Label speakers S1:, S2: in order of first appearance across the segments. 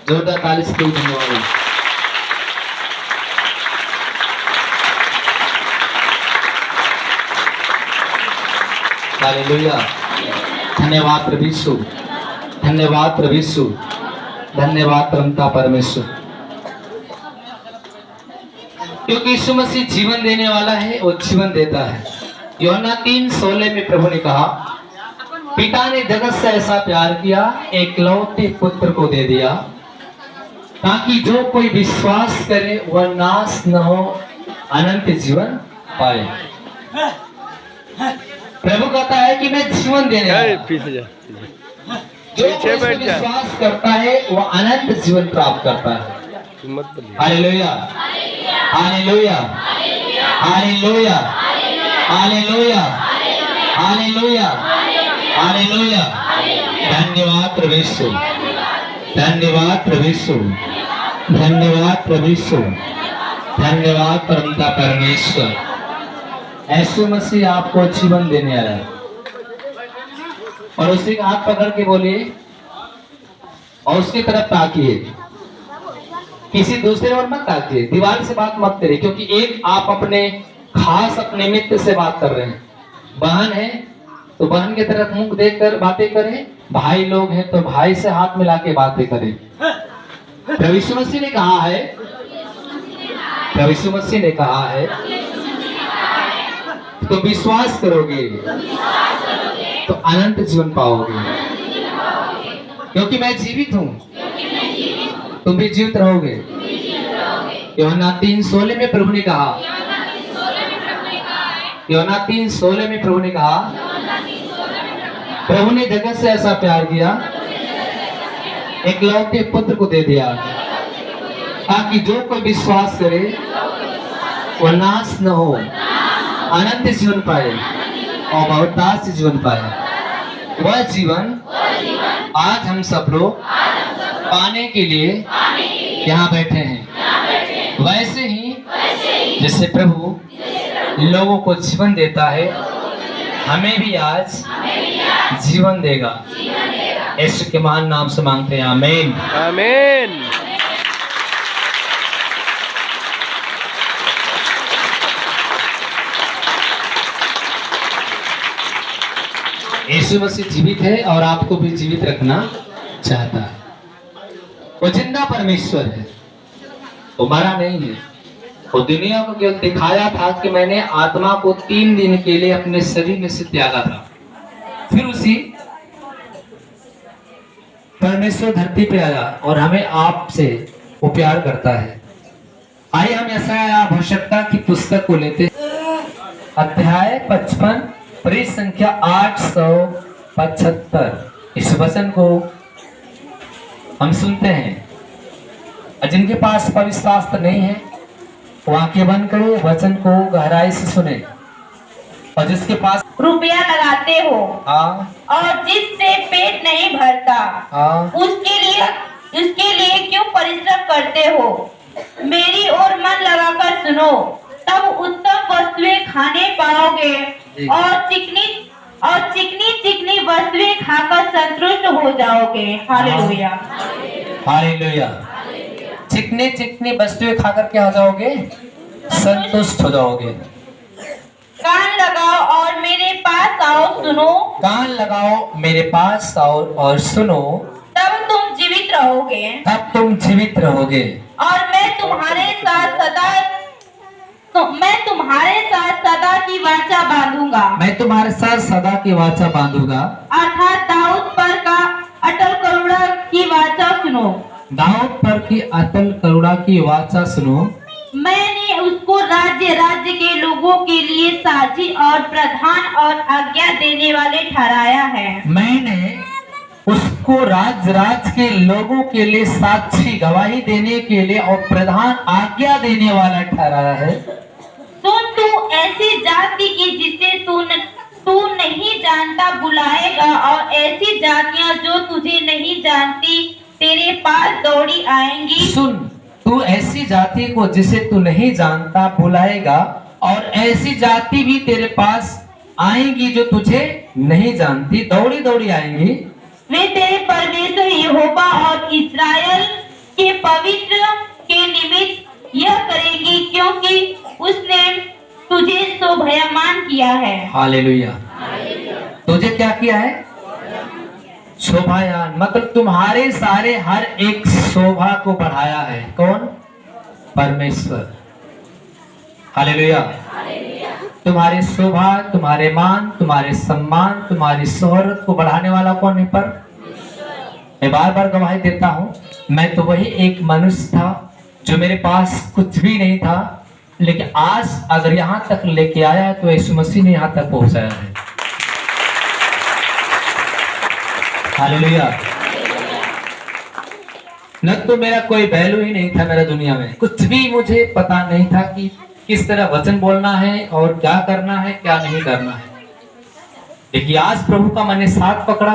S1: जोरदार ताली से कोई धन्यवाद। हालेलुया। धन्यवाद प्रभु यीशु, धन्यवाद प्रभु यीशु, धन्यवाद परमता परमेश्वर। क्योंकि यीशु मसीह जीवन देने वाला है और जीवन देता है। यूहन्ना 3:16 में प्रभु ने कहा, पिता ने जगत से ऐसा प्यार किया, एकलौते पुत्र को दे दिया, ताकि जो कोई विश्वास करे वह नाश न हो, अनंत जीवन पाए। प्रभु कहता है कि मैं जीवन देने वाला हूं। जो कोई विश्वास करता है वह अनंत जीवन प्राप्त करता है। Hallelujah, hallelujah, hallelujah, hallelujah, hallelujah, hallelujah. धन्यवाद प्रभु यीशु, धन्यवाद प्रभु यीशु, धन्यवाद प्रभु यीशु, धन्यवाद परमपिता परमेश्वर। यीशु मसीह आपको जीवन देने आया है। और उसी का हाथ पकड़ के बोलिए और उसकी तरफ ताकिए, किसी दूसरे और मत ताकिए, दीवार से बात मत करिए, क्योंकि एक आप अपने खास अपने मित्र से बात कर रहे हैं। बहन है तो बहन की तरफ मुंह देखकर बातें करें, भाई लोग हैं तो भाई से हाथ मिला के बातें करें। प्रभु यीशु मसीह ने कहा है, प्रभु यीशु मसीह ने कहा है, तो विश्वास करोगे तो अनंत जीवन पाओगे। क्योंकि मैं जीवित हूँ, तुम भी जीवित रहोगे। यूहन्ना 3:16 में प्रभु ने कहा, यूहन्ना 3:16 में प्रभु ने कहा, प्रभु ने जगत से ऐसा प्यार किया, एकलौते पुत्र को दे दिया, ताकि जो कोई विश्वास करे वह नाश न हो, अनंत जीवन पाए और बहुतायत से जीवन पाए। वह जीवन आज हम सब लोग पाने के लिए यहाँ बैठे हैं। वैसे ही जैसे प्रभु लोगों को जीवन देता है, हमें भी आज जीवन देगा। यीशु के महान नाम से मांगते हैं, आमीन, आमीन। यीशु मसीह जीवित है और आपको भी जीवित रखना चाहता है। वो जिंदा परमेश्वर है, वो मरा नहीं है। वो दुनिया को केवल दिखाया था कि मैंने आत्मा को 3 दिन के लिए अपने शरीर में से त्यागा था। फिर उसी परमेश्वर धरती पे आया और हमें आपसे वो प्यार करता है। आइए हम यशायाह भविष्यवक्ता की पुस्तक को लेते, अध्याय 55 पृष्ठ संख्या 875। इस वचन को हम सुनते हैं। जिनके पास पवित्र शास्त्र नहीं है वो आंखें बंद करे, वचन को गहराई से सुने। और जिसके पास
S2: रुपया लगाते हो
S1: और
S2: जिससे पेट नहीं भरता उसके लिए क्यों परिश्रम करते हो? मेरी ओर मन लगाकर सुनो, तब उत्तम वस्तुएं खाने पाओगे और चिकनी चिकनी वस्तुएं खाकर संतुष्ट हो जाओगे। Hallelujah,
S1: hallelujah. चिकनी चिकनी वस्तुएं खाकर क्या हो जाओगे? संतुष्ट हो जाओगे।
S2: कान लगाओ और मेरे पास आओ सुनो,
S1: कान लगाओ मेरे पास आओ और सुनो,
S2: तब तुम जीवित रहोगे,
S1: तब तुम जीवित रहोगे।
S2: और मैं तुम्हारे साथ सदा की वाचा बांधूंगा,
S1: मैं तुम्हारे साथ सदा की वाचा बांधूंगा।
S2: अर्थात दाऊद पर का अटल करुणा की वाचा सुनो,
S1: दाऊद पर की अटल करुणा की वाचा सुनो।
S2: मैंने उसको राज्य के लोगों के लिए साझी और प्रधान और आज्ञा देने वाले ठहराया है।
S1: मैंने उसको राज्य के लोगों के लिए साक्षी गवाही देने के लिए और प्रधान आज्ञा देने वाला ठहराया है।
S2: सुन, तू ऐसी जाति की जिसे तू नहीं जानता बुलाएगा, और ऐसी जातियां जो तुझे नहीं जानती तेरे पास दौड़ी आएंगी।
S1: सुन, तू ऐसी जाति को जिसे तू नहीं जानता बुलाएगा, और ऐसी जाति भी तेरे पास आएंगी जो तुझे नहीं जानती, दौड़ी दौड़ी आएंगी।
S2: वे तेरे परमेश्वर यहोवा और इस्राएल क्योंकि उसने तुझे शोभायमान किया है।
S1: हालेलुया। तुझे क्या किया है? शोभायान, मतलब तुम्हारे सारे हर एक शोभा को बढ़ाया है। कौन? परमेश्वर। हालेलुया। तुम्हारे शोभा, तुम्हारे मान, तुम्हारे सम्मान, तुम्हारी शोहरत को बढ़ाने वाला कौन है? पर मैं बार बार गवाही देता हूं, मैं तो वही एक मनुष्य था जो मेरे पास कुछ भी नहीं था, लेकिन आज अगर यहां तक लेके आया तो यीशु मसीह ने यहां तक पहुंचाया है। हालेलुया। न तो मेरा कोई वैल्यू ही नहीं था मेरा दुनिया में, कुछ भी मुझे पता नहीं था कि किस तरह वचन बोलना है और क्या करना है क्या नहीं करना है। देखिए आज प्रभु का मैंने साथ पकड़ा,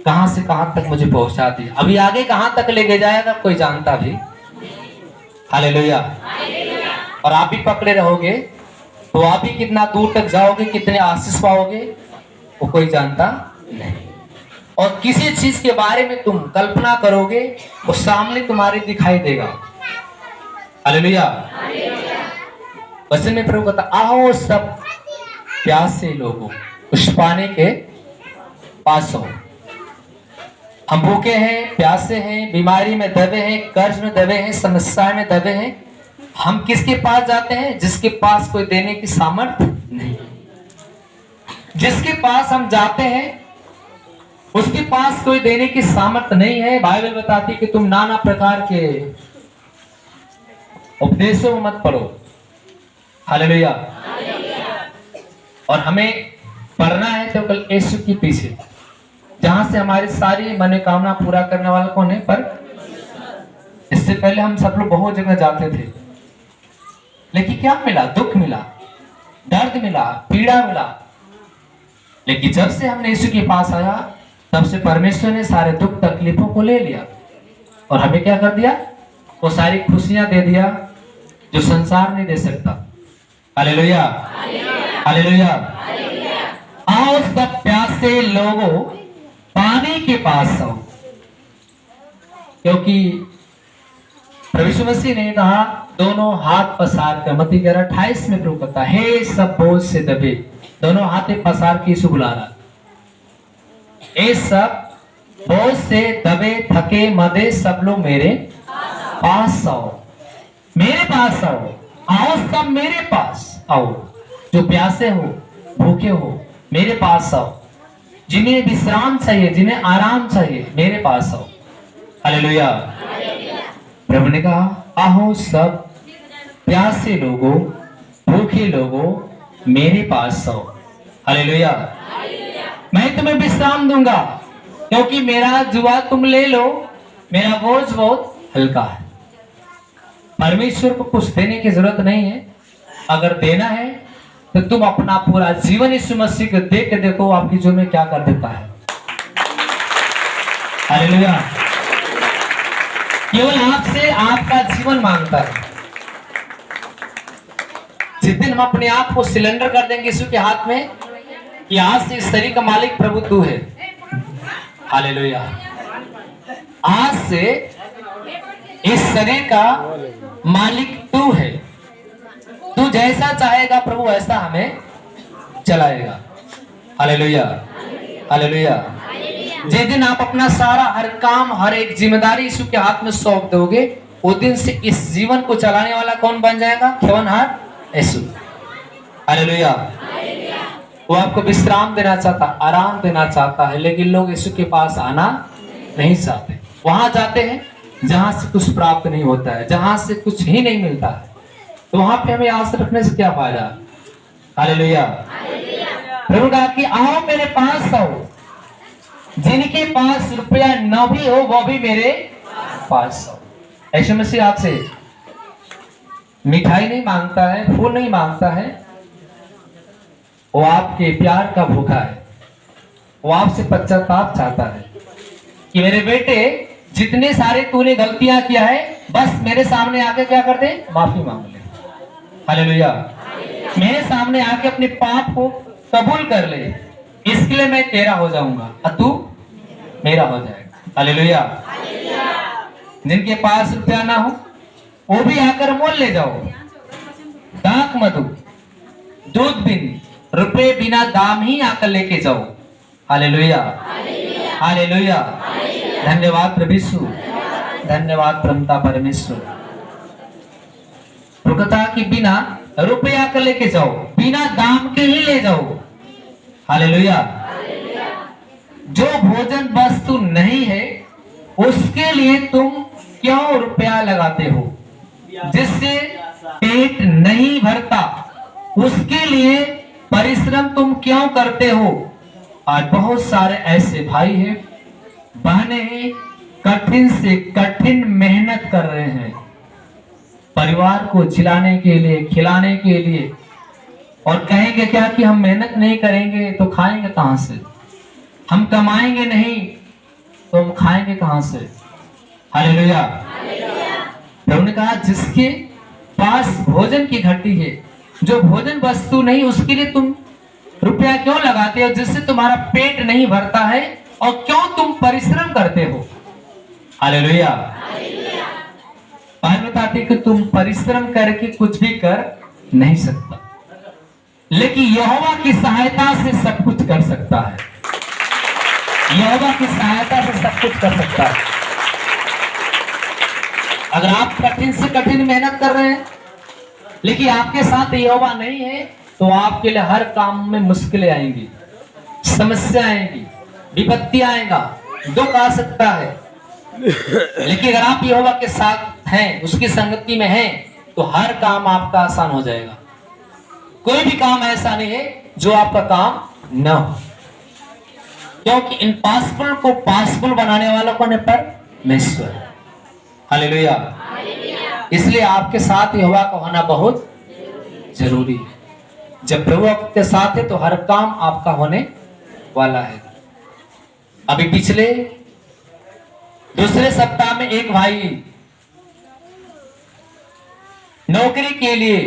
S1: कहां से कहां तक मुझे पहुंचा दिया। अभी आगे कहां तक लेके जाएगा कोई जानता भी। हालेलुया। और आप भी पकड़े रहोगे तो आप भी कितना दूर तक जाओगे, कितने आशीष पाओगे, वो कोई जानता नहीं। और किसी चीज के बारे में तुम कल्पना करोगे वो सामने तुम्हारे दिखाई देगा। हालेलुया। वचन में प्रभु कहता, आओ सब प्यासे लोगों उस पानी के पास हो। हम भूखे हैं, प्यासे हैं, बीमारी में दबे हैं, कर्ज में दबे हैं, समस्या में दबे हैं। हम किसके पास जाते हैं? जिसके पास कोई देने की सामर्थ्य नहीं। जिसके पास हम जाते हैं उसके पास कोई देने की सामर्थ्य नहीं है। बाइबल बताती कि तुम नाना प्रकार के उपदेशों में मत पढ़ो। हालेलुया। और हमें पढ़ना है तो कल यीशु के पीछे, जहां से हमारी सारी मनोकामना पूरा करने वाला कौन है? पर इससे पहले हम सब लोग बहुत जगह जाते थे, लेकिन क्या मिला? दुख मिला, दर्द मिला, पीड़ा मिला। लेकिन जब से हमने यीशु के पास आया तब से परमेश्वर ने सारे दुख तकलीफों को ले लिया और हमें क्या कर दिया? वो सारी खुशियां दे दिया जो संसार नहीं दे सकता। हालेलुया। हालेलुया। आओ सब प्यासे लोगों पानी के पास आओ, क्योंकि प्रभु यीशु मसीह ने कहा दोनों हाथ पसार कर, मत्ती 11:28 में प्रभु कहता है, हे सब बोझ से दबे, दोनों हाथ पसार के यीशु बुला रहा, ये सब बोझ से दबे थके मदे सब लोग मेरे पास आओ। मेरे पास आओ, आओ सब मेरे पास आओ। जो प्यासे हो, भूखे हो, मेरे पास आओ। जिन्हें विश्राम चाहिए, जिन्हें आराम चाहिए, मेरे पास आओ। हालेलुया। प्रभु ने कहा, आओ सब प्यासे लोगों, भूखे लोगों, मेरे पास आओ। हालेलुया। मैं तुम्हें विश्राम दूंगा, क्योंकि मेरा जुआ तुम ले लो, मेरा बोझ बहुत हल्का है। परमेश्वर को कुछ देने की जरूरत नहीं है। अगर देना है तो तुम अपना पूरा जीवन यीशु मसीह को दे के देखो, आपकी जो में क्या कर देता है। हालेलुया। केवल आपसे आपका जीवन मांगता है। जिस दिन हम अपने आप को सिलेंडर कर देंगे यीशु के हाथ में कि आज से इस शरीर का मालिक प्रभु तू है। हालेलुया। आज से इस शरीर का मालिक तू है, तू जैसा चाहेगा प्रभु वैसा हमें चलाएगा। हालेलुया। हालेलुया। जिस दिन आप अपना सारा हर काम, हर एक जिम्मेदारी यीशु के हाथ में सौंप दोगे, उस दिन से इस जीवन को चलाने वाला कौन बन जाएगा? केवलहार यीशु। हालेलुया। वो आपको विश्राम देना चाहता, आराम देना चाहता है, लेकिन लोग यीशु के पास आना नहीं चाहते। वहां जाते हैं जहां से कुछ प्राप्त नहीं होता है, जहां से कुछ ही नहीं मिलता है, तो वहां पे हमें आस रखने से क्या फायदा? हालेलुया। प्रभु कहा कि आओ मेरे पास आओ, जिनके पास रुपया न भी हो वो भी मेरे पास आओ। यीशु मसीह आपसे मिठाई नहीं मांगता है, फूल नहीं मांगता है, वो आपके प्यार का भूखा है। वो आपसे पश्चाताप चाहता है कि मेरे बेटे जितने सारे तूने गलतियां किया है, बस मेरे सामने आके क्या कर दे? माफी मांग ले। हालेलुया। मेरे सामने आके अपने पाप को कबूल कर ले, इसके लिए मैं तेरा हो जाऊंगा और तू मेरा हो जाएगा। हालेलुया। जिनके पास रुपया ना हो वो भी आकर मोल ले जाओ, दाक मधु दूध बिन रुपए बिना दाम ही आकर लेके जाओ। Hallelujah, hallelujah. धन्यवाद प्रभु यीशु, धन्यवाद प्रभुता परमेश्वर। रुकता कि बिना रुपया का लेके जाओ, बिना दाम के ही ले जाओ। हालेलुया। जो भोजन वस्तु नहीं है उसके लिए तुम क्यों रुपया लगाते हो? जिससे पेट नहीं भरता उसके लिए परिश्रम तुम क्यों करते हो? आज बहुत सारे ऐसे भाई हैं, बहनें हैं, कठिन से कठिन मेहनत कर रहे हैं परिवार को जिलाने के लिए, खिलाने के लिए, और कहेंगे क्या कि हम मेहनत नहीं करेंगे तो खाएंगे कहां से? हम कमाएंगे नहीं तो हम खाएंगे कहां से? हालेलुया। प्रभु ने कहा जिसके पास भोजन की घटी है, जो भोजन वस्तु नहीं, उसके लिए तुम रुपया क्यों लगाते हो? जिससे तुम्हारा पेट नहीं भरता है, और क्यों तुम परिश्रम करते हो? हालेलुया। बाइबल बताती कि तुम परिश्रम करके कुछ भी कर नहीं सकता, लेकिन यहोवा की सहायता से सब कुछ कर सकता है। यहोवा की सहायता से सब कुछ कर सकता है। अगर आप कठिन से कठिन मेहनत कर रहे हैं लेकिन आपके साथ यहोवा नहीं है, तो आपके लिए हर काम में मुश्किलें आएंगी, समस्या आएंगी, विपत्ति आएगा, दुख आ सकता है। लेकिन अगर आप यहोवा के साथ हैं, उसकी संगति में हैं, तो हर काम आपका आसान हो जाएगा। कोई भी काम ऐसा नहीं है जो आपका काम न हो, क्योंकि इम्पॉसिबल को पॉसिबल बनाने वाला कौन है? परमेश्वर। हालेलुया। इसलिए आपके साथ यहोवा का होना बहुत जरूरी है। जब प्रभु आपके साथ है तो हर काम आपका होने वाला है। अभी पिछले दूसरे सप्ताह में एक भाई नौकरी के लिए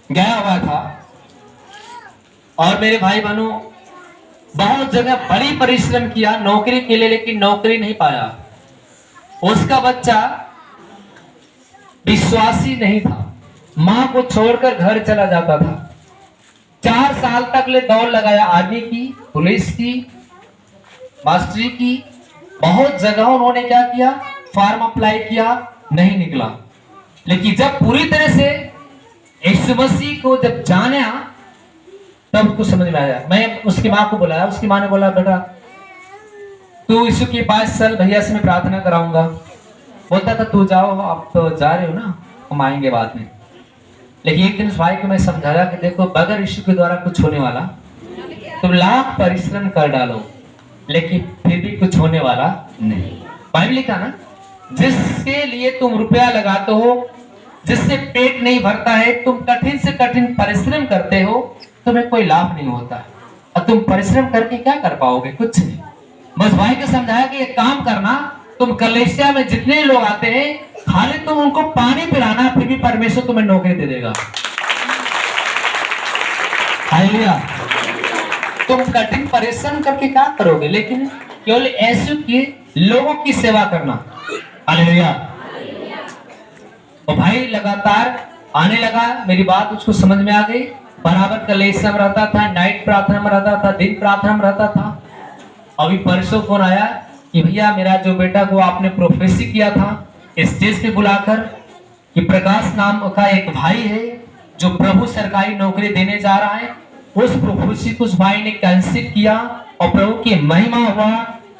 S1: गया हुआ था, और मेरे भाई बहनों बहुत जगह बड़ी परिश्रम किया नौकरी के लिए, लेकिन नौकरी नहीं पाया। उसका बच्चा विश्वासी नहीं था, मां को छोड़कर घर चला जाता था। 4 साल तक ले दौड़ लगाया, आर्मी की, पुलिस की, मास्टरी की, बहुत जगह उन्होंने क्या किया, फॉर्म अप्लाई किया, नहीं निकला। लेकिन जब पूरी तरह से यीशु मसीह को जब जाना तब उसको समझ में आया। मैं उसकी माँ को बुलाया, उसकी माँ ने बोला बेटा तू यीशु के पास चल, भैया से मैं प्रार्थना कराऊंगा। बोलता था तू जाओ, आप तो जा रहे हो ना, हम आएंगे बाद में। लेकिन एक दिन उस भाई को मैं समझाया कि देखो बगैर यीशु के द्वारा कुछ होने वाला, तुम लाख परिश्रम कर डालो लेकिन फिर भी कुछ होने वाला नहीं। बाइबल लिखा ना, जिसके लिए तुम रुपया लगाते हो, जिससे पेट नहीं भरता है, तुम कठिन से कठिन परिश्रम करते हो, तुम्हें कोई लाभ नहीं होता। और तुम परिश्रम करके क्या कर पाओगे? कुछ नहीं। बस भाई को समझाया कि एक काम करना, तुम कलेसिया में जितने लोग आते हैं खाली तुम उनको पानी पिलाना, फिर भी परमेश्वर तुम्हें नौकरी दे देगा। हालेलुया। तुम कठिन परिश्रम करके क्या करोगे, लेकिन केवल ऐसे की लोगों की सेवा करना। हालेलुया। और भाई लगातार आने लगा, मेरी बात उसको समझ में आ गई। बराबर कलेसिया में रहता था, नाइट प्रार्थना में रहता था, दिन प्रार्थना में रहता था। अभी परसों फोन आया कि भैया मेरा जो बेटा को आपने प्रोफेसी किया था स्टेज पे बुलाकर, कि प्रकाश नाम का एक भाई है जो प्रभु सरकारी नौकरी देने जा रहा है, उस प्रोफेसी को उस भाई ने कैंसिल किया और प्रभु की महिमा हुआ।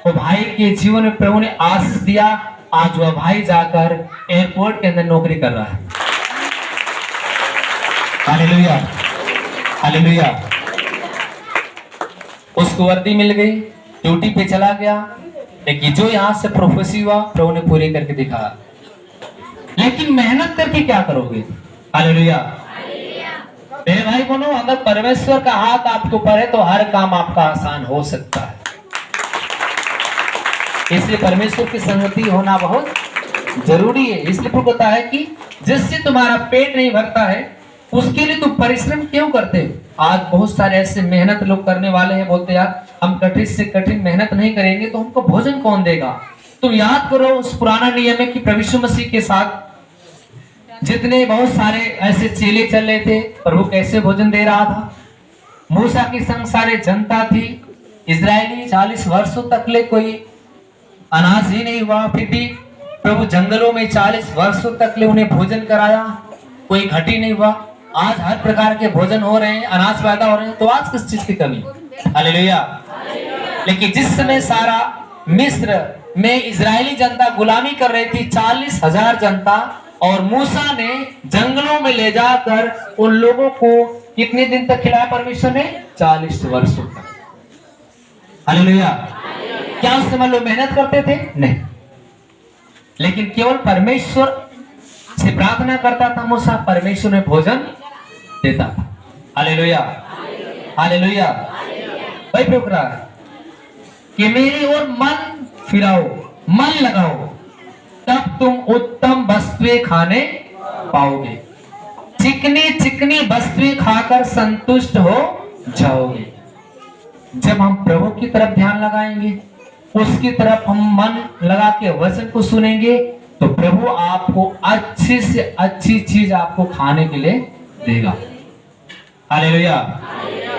S1: वो भाई के जीवन में प्रभु ने आशीष दिया। आज वह भाई जाकर एयरपोर्ट के अंदर नौकरी कर रहा है। Hallelujah, hallelujah. उसको वर्दी मिल गई, ड्यूटी पे चला गया, लेकिन जो यहां से प्रोफेसी हुआ प्रभु ने पूरी करके दिखाया। लेकिन मेहनत करके क्या करोगे? हालेलुया। मेरे भाई बहनों, अगर परमेश्वर का हाथ आपके ऊपर है तो हर काम आपका आसान हो सकता है। इसलिए परमेश्वर की संगति होना बहुत जरूरी है। इसलिए प्रभु कहता है कि जिससे तुम्हारा पेट नहीं भरता है उसके लिए तुम परिश्रम क्यों करते हो? आज बहुत सारे ऐसे मेहनत लोग करने वाले हैं, बोलते यार हम कठिन से कठिन मेहनत नहीं करेंगे तो हमको भोजन कौन देगा? तुम याद करो उस पुराना नियम में कि प्रभु यीशु मसीह के साथ जितने बहुत सारे ऐसे चेले चल रहे थे, प्रभु कैसे भोजन दे रहा था। मूसा के संग सारे जनता थी, इजरायली 40 वर्षों तक ले कोई अनाज ही नहीं हुआ, फिर भी प्रभु जंगलों में 40 वर्षों तक ले उन्हें भोजन कराया, कोई घटी नहीं हुआ। आज हर प्रकार के भोजन हो रहे हैं, अनाज पैदा हो रहे हैं, तो आज किस चीज की कमी? हालेलुया। लेकिन जिस समय सारा मिस्र में इजरायली जनता गुलामी कर रही थी, 40,000 जनता, और मूसा ने जंगलों में ले जाकर उन लोगों को कितने दिन तक खिलाया परमेश्वर ने? 40 वर्षों तक। हालेलुया। क्या उस समय लोग मेहनत करते थे? नहीं, लेकिन केवल परमेश्वर से प्रार्थना करता था मूसा, परमेश्वर ने भोजन देता था। Hallelujah, hallelujah. भाई प्रभु कि मेरी ओर मन फिराओ, मन लगाओ, तब तुम उत्तम वस्तुएं खाने पाओगे, चिकनी चिकनी वस्तुएं खाकर संतुष्ट हो जाओगे। जब हम प्रभु की तरफ ध्यान लगाएंगे, उसकी तरफ हम मन लगा के वचन को सुनेंगे, तो प्रभु आपको अच्छी से अच्छी चीज आपको खाने के लिए देगा। Hallelujah,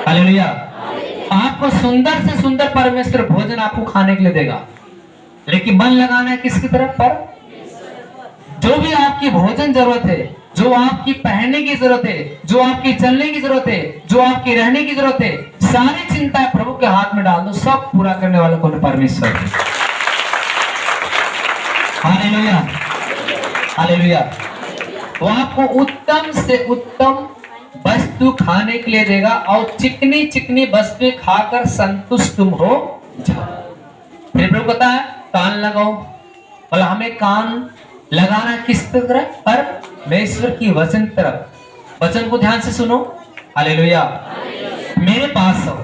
S1: hallelujah. आपको सुंदर से सुंदर परमेश्वर भोजन आपको खाने के लिए देगा, लेकिन मन लगाना है किसकी तरफ? पर जो भी आपकी भोजन जरूरत है, जो आपकी पहनने की जरूरत है, जो आपकी चलने की जरूरत है, जो आपकी रहने की जरूरत है, सारी चिंता प्रभु के हाथ में डाल दो, सब पूरा करने वाला कौन? परमेश्वर है। Hallelujah, hallelujah. वो आपको उत्तम से उत्तम वस्तु खाने के लिए देगा, और चिकनी चिकनी वस्तुएं खाकर संतुष्ट तुम हो जाओ। फिर प्रभु कहता है कान लगाओ, और हमें कान लगाना किस तरफ? परमेश्वर की वचन तरफ। वचन को ध्यान से सुनो। हालेलुया। मेरे पास आओ,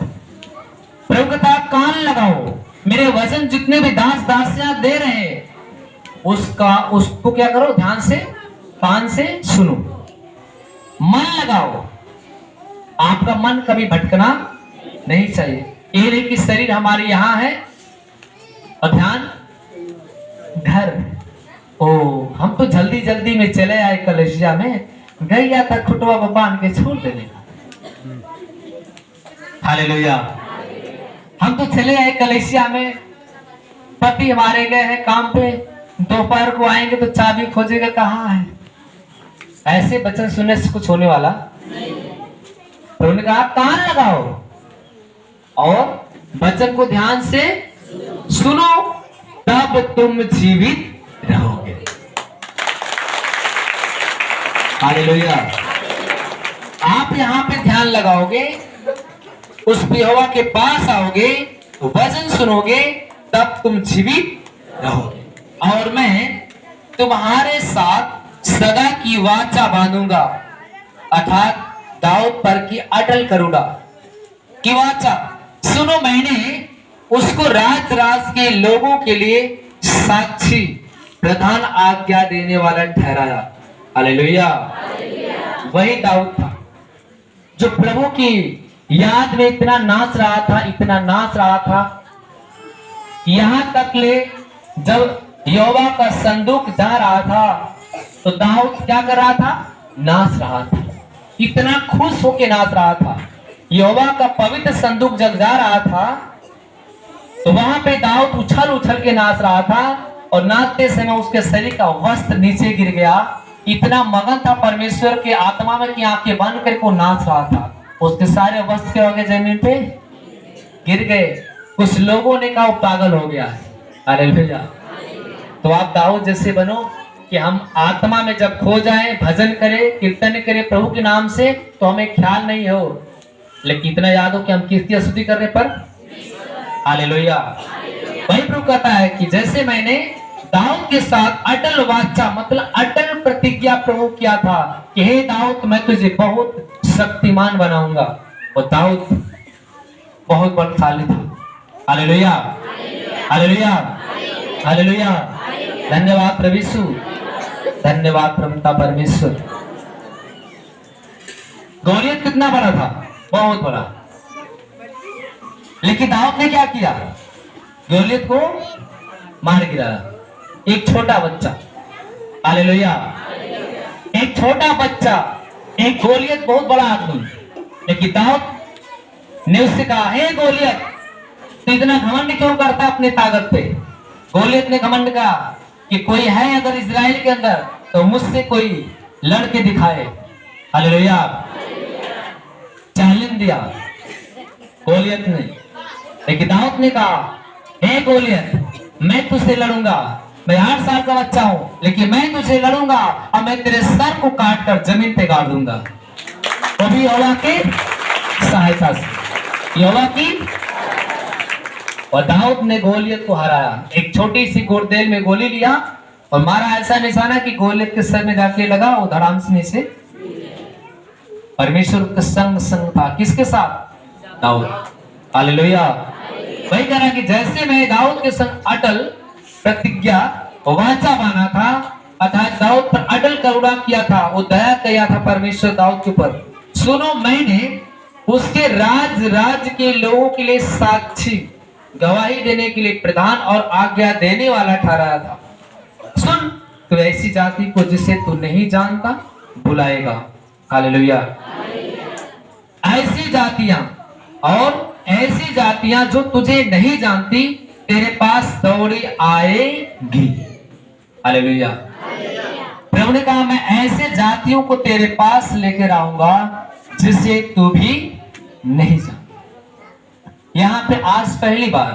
S1: प्रभु कहता है कान लगाओ, मेरे वचन जितने भी दास दासियां दे रहे हैं उसको क्या करो? ध्यान से कान से सुनो, मन लगाओ। आपका मन कभी भटकना नहीं चाहिए। ये नहीं कि शरीर हमारे यहाँ है और ध्यान घर। ओ, हम तो जल्दी जल्दी में चले आए कलेशिया में, गैया था खुटवा बांध के छोड़ देने का। हालेलुया। हम तो चले आए कलेशिया में, पति हमारे गए हैं काम पे, दोपहर को आएंगे तो चाबी खोजेगा कहाँ है। ऐसे वचन सुनने से कुछ होने वाला नहीं। तो उन्होंने कहा कान लगाओ और वचन को ध्यान से सुनो, तब तुम जीवित रहोगे। हालेलुया। आप यहाँ पे ध्यान लगाओगे, उस यहोवा के पास आओगे, वचन सुनोगे, तब तुम जीवित रहोगे। और मैं तुम्हारे साथ सदा की वाचा बांधूंगा, अर्थात दाऊद पर की अटल करूंगा की वाचा। सुनो, मैंने उसको राज राज के लोगों के लिए साक्षी, प्रधान आज्ञा देने वाला ठहराया। हालेलुया। वही दाऊद था जो प्रभु की याद में इतना नाच रहा था, इतना नाच रहा था, यहां तक ले जब यहोवा का संदूक जा रहा था तो दाऊद क्या कर रहा था? नाच रहा था, इतना खुश होके नाच रहा था। यहोवा का पवित्र संदूक जब जा रहा था तो वहां पे दाऊद उछल उछल के नाच रहा था, और नाचते समय उसके शरीर का वस्त्र नीचे गिर गया। इतना मगन था परमेश्वर के आत्मा में कि आंखें बंद करके वो नाच रहा था। उसके सारे वस्त्र के आगे जमीन पे गिर गए। कुछ लोगों ने कहा वो पागल हो गया। हालेलुया। तो आप दाऊद जैसे बनो कि हम आत्मा में जब खो जाएं, भजन करें, कीर्तन करें प्रभु के नाम से, तो हमें ख्याल नहीं हो, लेकिन इतना याद हो कि हम किसकी स्तुति कर रहे पर। हालेलुया। वही प्रभु कहता है कि जैसे मैंने दाऊद के साथ अटल वाचा मतलब अटल प्रतिज्ञा प्रभु किया था कि हे दाऊद मैं तुझे बहुत शक्तिमान बनाऊंगा, और दाऊद बहुत बलशाली था। Hallelujah, hallelujah, hallelujah. धन्यवाद प्रभु यीशु, धन्यवाद प्रभुता परमेश्वर। गौलियत कितना बड़ा था? बहुत बड़ा। लेकिन दाऊद ने क्या किया? गौलियत को मार गिराया, एक छोटा बच्चा। हालेलुया। एक छोटा बच्चा, एक गोलियत बहुत बड़ा आदमी, लेकिन दाऊद ने उससे कहा, हे गोलियत, तो इतना घमंड क्यों करता अपने ताकत पे? गोलियत ने घमंड कहा कि कोई है अगर इजराइल के अंदर तो मुझसे कोई लड़के दिखाए। हालेलुया। चैलेंज दिया गोलियत ने, लेकिन दाऊद ने कहा, हे गोलियत, मैं तुझसे लड़ूंगा, मैं 8 साल का बच्चा हूं, लेकिन मैं तुझसे लड़ूंगा और मैं तेरे सर को काट कर जमीन पे गाड़ दूंगा, वो भी यहोवा के सहायता से, यहोवा की। और दाऊद ने गोलियत को हराया। एक छोटी सी गोरदेल में गोली लिया और मारा ऐसा निशाना कि गोलियत के सर में जाके लगा, वो धड़ाम से नीचे। परमेश्वर का संग था किसके साथ? दाऊद। हालेलुया। वही कह रहा कि जैसे मैं दाऊद के संग अटल प्रतिज्ञा वाचा बांधा था, अर्थात दाऊद पर अटल करुणा किया था, वो दया किया था परमेश्वर दाऊद के ऊपर, सुनो मैंने उसके राज के लोगों के लिए साक्षी गवाही देने के लिए प्रधान और आज्ञा देने वाला ठहराया था। सुन, तो ऐसी जाति को जिसे तू नहीं जानता बुलाएगा। हालेलुया। ऐसी जातियां और ऐसी जातियां जो तुझे नहीं जानती तेरे पास दौड़ी आएगी। हालेलुया। प्रभु ने कहा, मैं ऐसे जातियों को तेरे पास लेकर आऊंगा जिसे तू भी नहीं जानता। यहाँ पे आज पहली बार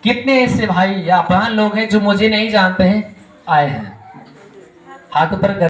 S1: कितने ऐसे भाई या बहन लोग हैं जो मुझे नहीं जानते हैं आए हैं? हाथ ऊपर कर।